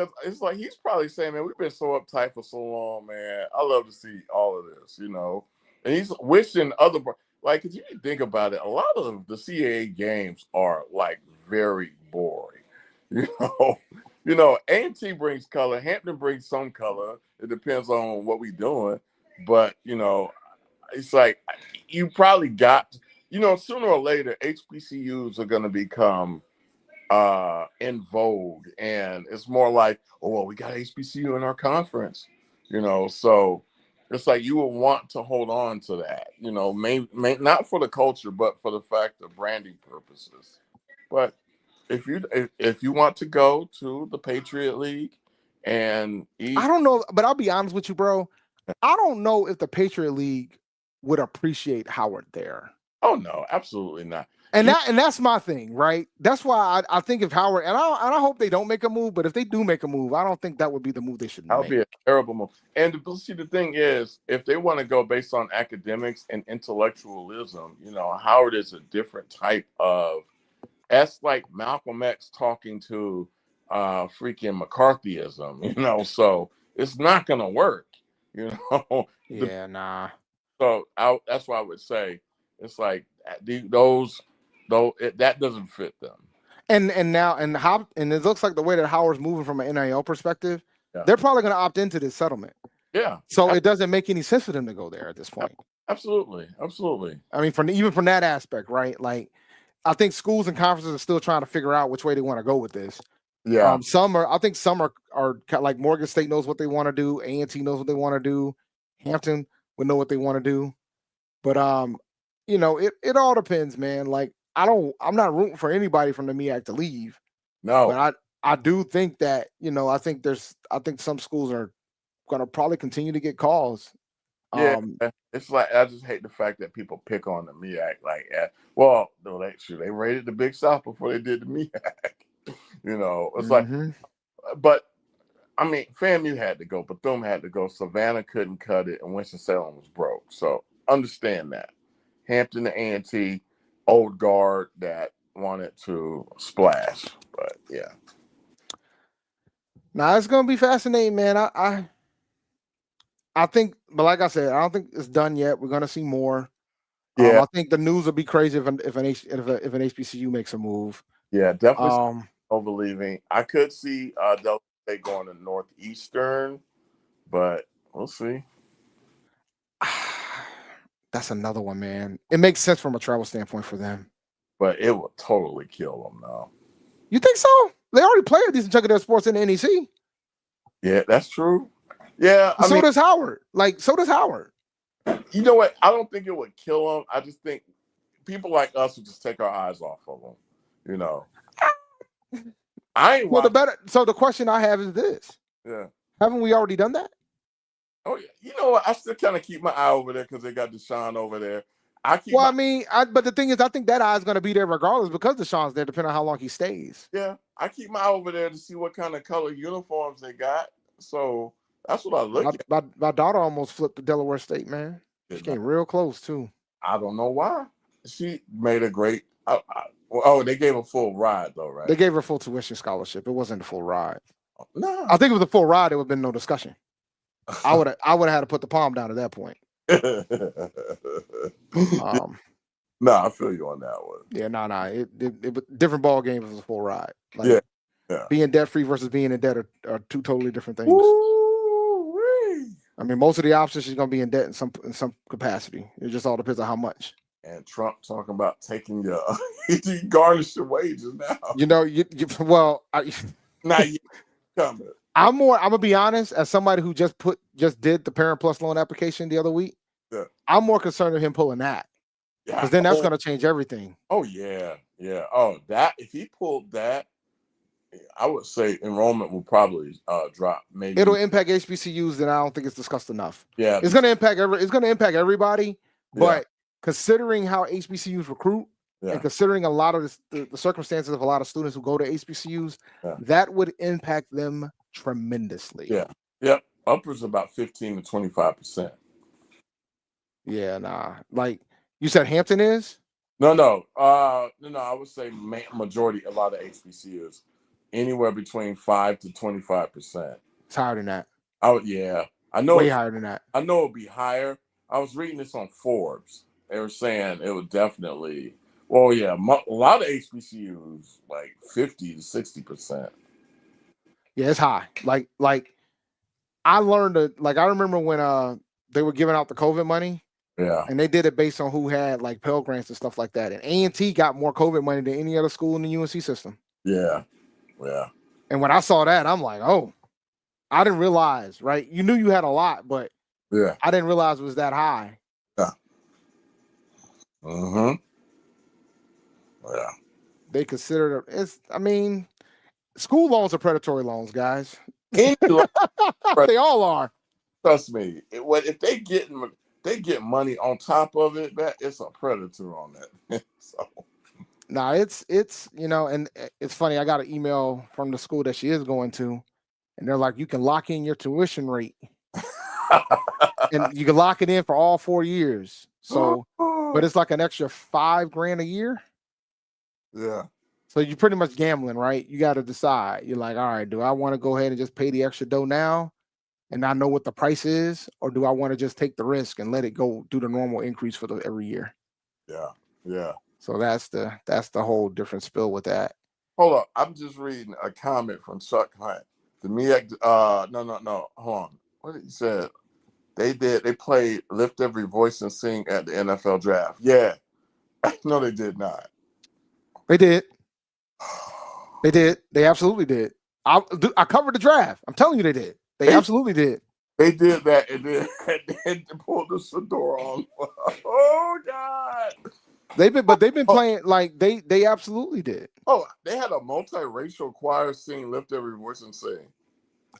he's probably saying, "Man, we've been so uptight for so long, man. I love to see all of this," you know. And he's wishing other like if you think about it, a lot of the CAA games are like very boring. You know, A&T brings color, Hampton brings some color. It depends on what we're doing, but you know, it's like you probably got, you know, sooner or later HBCUs are going to become in vogue, and it's more like, oh well, we got HBCU in our conference, you know, so it's like you will want to hold on to that, you know, may not for the culture but for the fact of branding purposes. But if you want to go to the Patriot League and eat, I don't know, but I'll be honest with you, bro. I don't know if the Patriot League would appreciate Howard there. oh no, absolutely not. And that's my thing, right? That's why I think if Howard and I hope they don't make a move, but if they do make a move, I don't think that would be the move they should That would make. be a terrible move. And see, the thing is, if they want to go based on academics and intellectualism, you know, Howard is a different type of. That's like Malcolm X talking to freaking McCarthyism, you know. So it's not gonna work, you know. Yeah, nah. So that's why I would say it's like that doesn't fit them. And it looks like the way that Howard's moving from an NIL perspective, Yeah. they're probably going to opt into this settlement. Yeah. So it doesn't make any sense for them to go there at this point. Absolutely. I mean, even from that aspect, right? Like, I think schools and conferences are still trying to figure out which way they want to go with this. Yeah. Some are like Morgan State knows what they want to do. A&T knows what they want to do. Hampton would know what they want to do. But you know, it all depends, man. Like I'm not rooting for anybody from the MEAC to leave. No. But I do think that, you know, I think some schools are gonna probably continue to get calls. Yeah, it's like I just hate the fact that people pick on the MEAC like well, no, they raided the Big South before they did the MEAC. You know, it's like, but I mean, FAMU had to go, Bethune had to go, Savannah couldn't cut it, and Winston-Salem was broke. So understand that. Hampton and A&T, old guard that wanted to splash, but yeah. Now it's gonna be fascinating, man. I think, but like I said, I don't think it's done yet. We're gonna see more. Yeah, I think the news will be crazy if an HBCU makes a move. yeah, definitely. Overleaving. I could see Delta State going to Northeastern, but we'll see. That's another one, man. It makes sense from a travel standpoint for them, but it will totally kill them now. You think so? They already play a decent chunk of their sports in the NEC. Yeah, that's true. Yeah, so does Howard. So does Howard. You know what? I don't think it would kill them. I just think people like us would just take our eyes off of them. You know, I ain't. Well, So the question I have is this: yeah, haven't we already done that? Oh, yeah. You know what? I still kind of keep my eye over there because they got Deshaun over there. But the thing is, I think that eye is going to be there regardless because Deshaun's there, depending on how long he stays. Yeah, I keep my eye over there to see what kind of color uniforms they got. So that's what I look at. My daughter almost flipped to Delaware State, man. She came real close too. I don't know why. She made a great. They gave her full ride though, right? They gave her full tuition scholarship. It wasn't a full ride. No, I think it was a full ride. There would have been no discussion. I would have had to put the palm down at that point. No, I feel you on that one. Yeah, it different ball game if it was a full ride. Like, yeah. Being debt free versus being in debt are two totally different things. Woo-wee. I mean, most of the options she's gonna be in debt in some capacity. It just all depends on how much. And Trump talking about taking your garnish your wages now. You know, not yet coming. I'm gonna be honest, as somebody who just did the Parent Plus loan application the other week. Yeah. I'm more concerned with him pulling that. Yeah. Because then that's gonna change everything. Oh yeah. Oh, that if he pulled that, I would say enrollment will probably drop. Maybe It'll impact HBCUs, and I don't think it's discussed enough. Yeah. It's gonna impact everybody, but considering how HBCUs recruit and considering a lot of the circumstances of a lot of students who go to HBCUs, that would impact them tremendously. Yeah. Yep. Upwards about 15 to 25%. Yeah, nah. Like you said, Hampton is? No. I would say majority, a lot of HBCUs, anywhere between 5 to 25%. It's higher than that. Oh yeah, I know. Way higher than that. I know it'll be higher. I was reading this on Forbes. They were saying it would definitely. Well, yeah, a lot of HBCUs like 50 to 60%. Yeah, it's high. Like I learned I remember when they were giving out the COVID money. Yeah. And they did it based on who had like Pell Grants and stuff like that. And A&T got more COVID money than any other school in the UNC system. Yeah. And when I saw that, I'm like, oh, I didn't realize, right? You knew you had a lot, but I didn't realize it was that high. Yeah. Mm-hmm. Yeah. They consider school loans are predatory loans, guys. They all are. Trust me. If they get money on top of it, that it's a predator on that. So. Nah, it's and it's funny. I got an email from the school that she is going to, and they're like, you can lock in your tuition rate, and you can lock it in for all 4 years. So, but it's like an extra $5,000 a year. Yeah. So you're pretty much gambling, right? You got to decide. You're like, all right, do I want to go ahead and just pay the extra dough now? And not know what the price is, or do I want to just take the risk and let it go do the normal increase for every year? Yeah. So that's the whole different spill with that. Hold up, I'm just reading a comment from Chuck Hunt. No. Hold on. What he said? They played "Lift Every Voice and Sing" at the NFL draft. Yeah. No, they did not. They did. They did. They absolutely did. I covered the draft. I'm telling you, they did. They absolutely did. They did that, and then they pulled the fedora on. Oh God! They've been playing like they absolutely did. Oh, they had a multiracial choir sing "Lift Every Voice and Sing."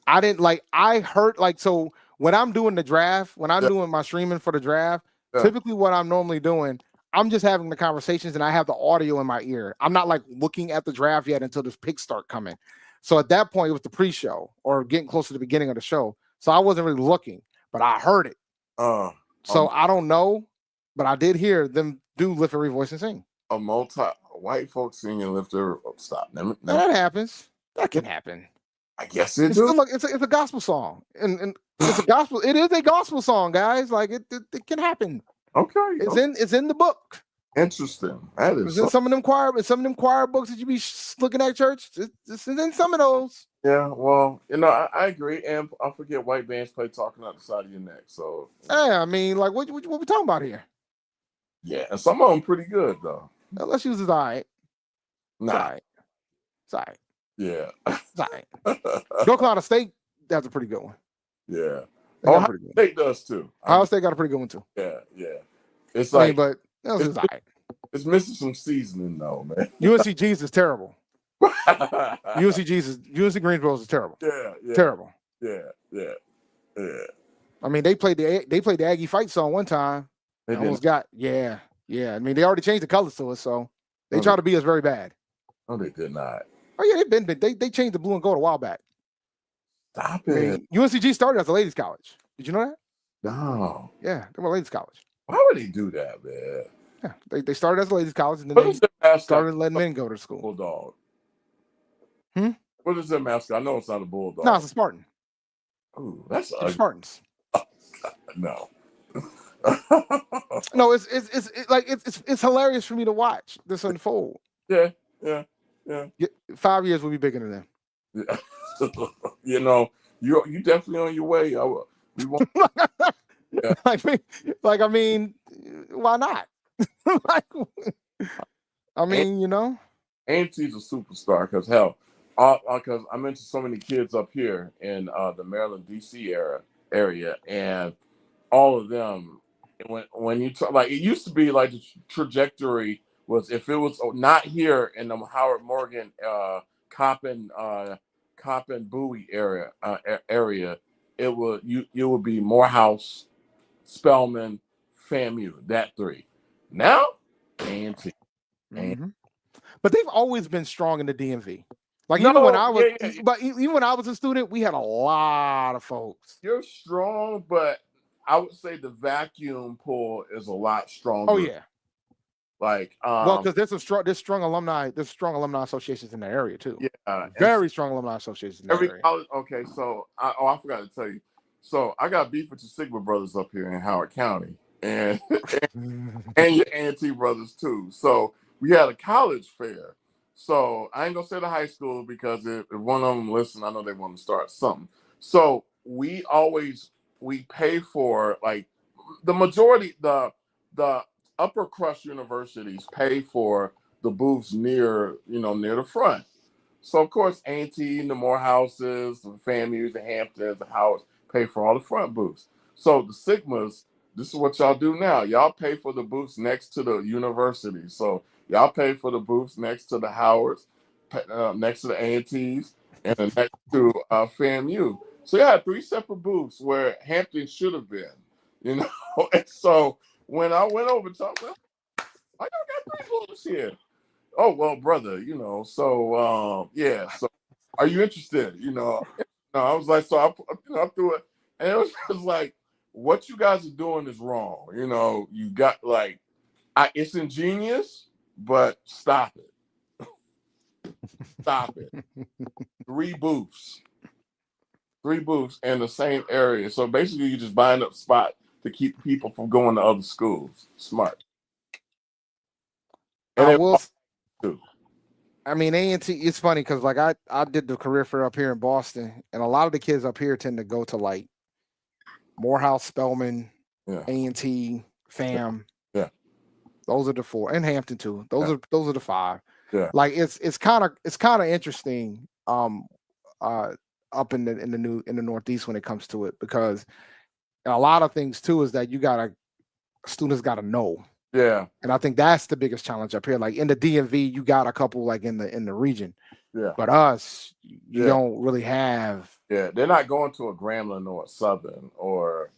I heard so when I'm doing the draft, when I'm doing my streaming for the draft, typically what I'm normally doing, I'm just having the conversations and I have the audio in my ear. I'm not like looking at the draft yet until the picks start coming. So at that point, it was the pre-show or getting close to the beginning of the show. So I wasn't really looking, but I heard it. So I don't know, but I did hear them do "Lift Every Voice and Sing." A white folks singing "Lift Every." Oh, stop. Now that happens. That can happen. I guess it does. It's a gospel song, and it's a gospel. It is a gospel song, guys. Like it can happen. Okay. It's in the book. Interesting. That is some of them choir books that you be looking at church. It's in some of those. Yeah, well, I agree, and I forget white bands play "Talking Out the Side of Your Neck." So yeah, I mean, like what we talking about here? Yeah, and some of them pretty good though. Let's use it. All right. Nah. It's all right. Yeah. It's all right. North Carolina State, that's a pretty good one. Yeah. Ohio State does too. Ohio State got a pretty good one too. Yeah. It's like, but it's all right. It's missing some seasoning though, man. UNCG's is terrible. UNC Greensboro is terrible. Yeah. Terrible. Yeah. I mean, they played the Aggie fight song one time. They almost got yeah. I mean, they already changed the colors to it, so they try to be us very bad. No, they did not. Oh yeah, they changed the blue and gold a while back. Stop it. I mean, UNCG started as a ladies' college. Did you know that? No. Yeah, they were a ladies' college. Why would they do that, man? Yeah, they started as a ladies' college and then they started letting men go to school. Bulldog. What is their mascot? I know it's not a bulldog. No, it's a Spartan. Ooh, that's ugly. Spartans. No. No, it's hilarious for me to watch this unfold. Yeah. 5 years will be bigger than them. Yeah. You definitely on your way. We won't. Yeah. I mean, why not? A&T's a superstar because hell, Because I mentioned so many kids up here in the Maryland, D.C. area, and all of them. When you talk, like, it used to be like the trajectory was, if it was not here in the Howard Morgan, Coppin Bowie area, it would would be Morehouse, Spelman, FAMU, that three. Now, A&T. Mm-hmm. But they've always been strong in the DMV. Like, No, even when I was, yeah. but even when I was a student, we had a lot of folks. You're strong, but I would say the vacuum pull is a lot stronger. Oh yeah. Like, well, because there's strong alumni associations in the area too. Yeah, very strong alumni associations in the area. College. Okay, so I forgot to tell you. So I got beef with the Sigma brothers up here in Howard County, and and your A&T brothers too. So we had a college fair. So I ain't gonna say the high school, because if one of them listen, I know they want to start something. So we pay for, like, the majority, the upper crust universities pay for the booths near the front. So of course A&T, the Morehouses, the FAMUs, the Hamptons, the Howards pay for all the front booths. So the Sigmas, this is what y'all do now. Y'all pay for the booths next to the university. So y'all pay for the booths next to the Howards, next to the A&Ts, and then next to FAMU. So you had 3 separate booths where Hampton should have been, And so when I went over to them, I got 3 booths here. Oh, well, brother, so yeah. So are you interested? No, I was like, so I threw it, and it was just like, what you guys are doing is wrong. You got, like, it's ingenious, but stop it. Stop it. 3 booths in the same area. So basically, you're just buying up spot to keep people from going to other schools. Smart. And I mean, A&T, it's funny because, like, I did the career fair up here in Boston, and a lot of the kids up here tend to go to, like, Morehouse, Spelman, A&T, FAM. Yeah. Those are the 4, and Hampton too. Those are the 5. Yeah. Like, it's kind of interesting up in the Northeast when it comes to it, because a lot of things too is that students gotta know. Yeah. And I think that's the biggest challenge up here. Like, in the DMV, you got a couple, like, in the region. Yeah. But us, you don't really have. Yeah, they're not going to a Grambling or a Southern or.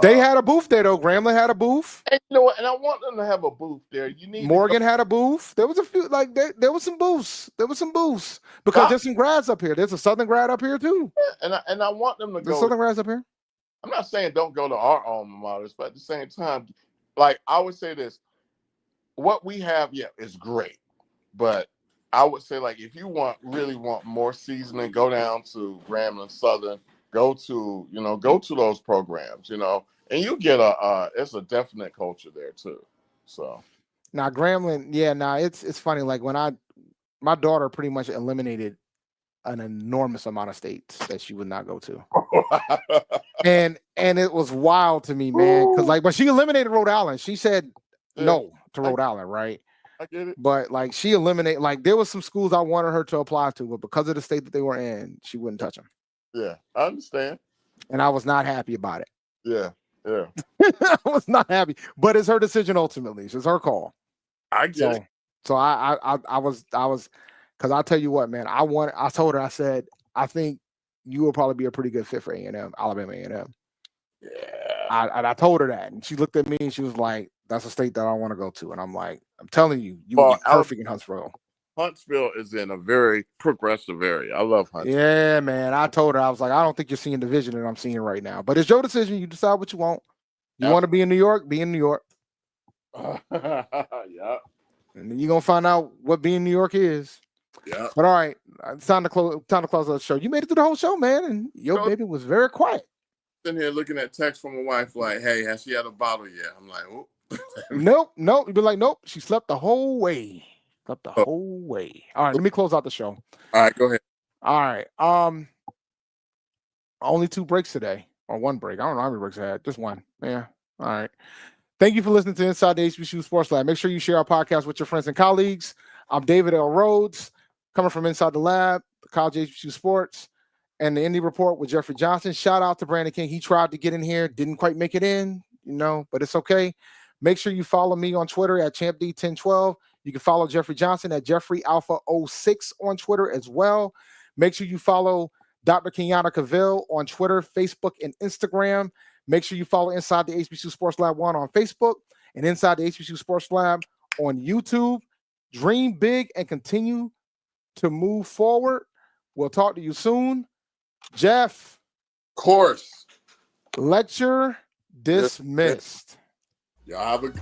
They had a booth there though. Grambling had a booth. And you know what? And I want them to have a booth there. Morgan had a booth. There was a few, like, there was some booths. Because there's some grads up here. There's a Southern grad up here too. Yeah, and I want them to go. There's Southern grads up here. I'm not saying don't go to our alma maters, but at the same time, like, I would say this: what we have, is great, but I would say, like, if you really want more seasoning, go down to Grambling Southern. Go to those programs, and you get it's a definite culture there too. So now Grambling, it's funny. Like, when my daughter pretty much eliminated an enormous amount of states that she would not go to. and it was wild to me, man, because, like, but she eliminated Rhode Island. She said no to Rhode Island, right? I get it. But, like, she eliminated, like, there was some schools I wanted her to apply to, but because of the state that they were in, she wouldn't touch them. Yeah, I understand. And I was not happy about it. Yeah. I was not happy, but it's her decision ultimately. It's her call. I get it. So I was, because I'll tell you what, man, I told her, I said, I think you will probably be a pretty good fit for A&M, Alabama A&M. Yeah. I told her that, and she looked at me and she was like, that's a state that I want to go to. And I'm like, I'm telling you, will be perfect in Huntsville. Huntsville is in a very progressive area. I love Huntsville. Yeah, man. I told her, I was like, I don't think you're seeing the vision that I'm seeing right now. But it's your decision. You decide what you want. You want to be in New York? Be in New York. Yeah. And then you're gonna find out what being in New York is. Yeah. But all right, it's time to close the show. You made it through the whole show, man, and your baby was very quiet. Sitting here looking at text from my wife, like, "Hey, has she had a bottle yet?" I'm like, "Oh." Nope. You'd be like, "Nope, she slept the whole way." Whole way. All right, let me close out the show. All right, go ahead. All right. Only 2 breaks today, or 1 break. I don't know how many breaks I had. Just 1. Yeah. All right. Thank you for listening to Inside the HBCU Sports Lab. Make sure you share our podcast with your friends and colleagues. I'm David L. Rhodes, coming from Inside the Lab. College HBCU Sports, and the Indy Report with Jeffrey Johnson. Shout out to Brandon King. He tried to get in here, didn't quite make it in, but it's okay. Make sure you follow me on Twitter at ChampD1012. You can follow Jeffrey Johnson at JeffreyAlpha06 on Twitter as well. Make sure you follow Dr. Kenyatta Cavil on Twitter, Facebook, and Instagram. Make sure you follow Inside the HBCU Sports Lab 1 on Facebook and Inside the HBCU Sports Lab on YouTube. Dream big and continue to move forward. We'll talk to you soon. Jeff. Course. Lecture dismissed. Y'all have a